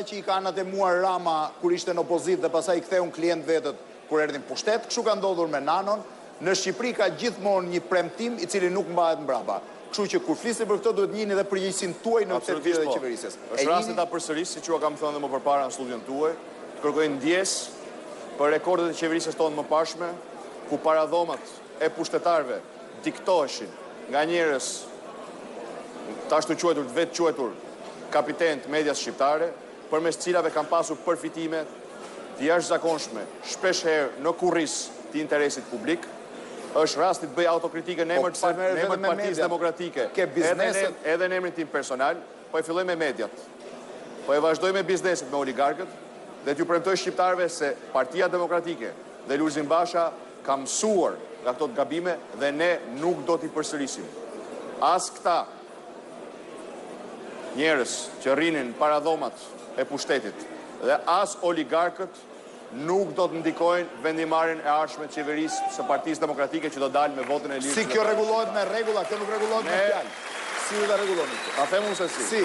që i kanë atë muar Rama kur ishte në opozit dhe pasaj i ktheu në klient vetët kur erdhin pushtet, kështu ka ndodhur me Nanon. Në Shqipëri ka gjithmonë një premtim i cili nuk mbahet mbrapa. Kështu që kur flisni për këtë duhet njihni edhe përgjegjësinë tuaj në përfitimin e qeverisjes. Është rasti ta përsëris, siç ju kam thënë edhe më përpara në studion tuaj, të kërkoj ndjes për rekordet e qeverisjes tonë më pashme, ku paradhomat e pushtetarëve diktoheshin nga njerëz tash të quajtur, vetë quajtur kapitenë të medias shqiptare, përmes cilave kanë pasur përfitime të jashtëzakonshme, shpesh herë në kurriz të interesit publik. Është rasti të bëj autokritike në emër të Partisë Demokratike, edhe në emrin tim personal, po e filloj me mediat. Po e vazhdoj me bizneset, me oligarkët, dhe t'ju premtoj shqiptarëve se Partia Demokratike dhe Lulzim Basha ka mësuar nga këto të gabime dhe ne nuk do t'i përsërisim. As këta njerëz që rrinin paradhomat e pushtetit dhe as oligarkët nuk do të ndikojnë vendimarrjen e ardhshme të qeverisë së Partisë Demokratike që do dalë me votën e lirë. Si kjo rregullohet me rregulla, kjo nuk rregullohet me fjalë. Si do ta rregulloni? A them unë se si.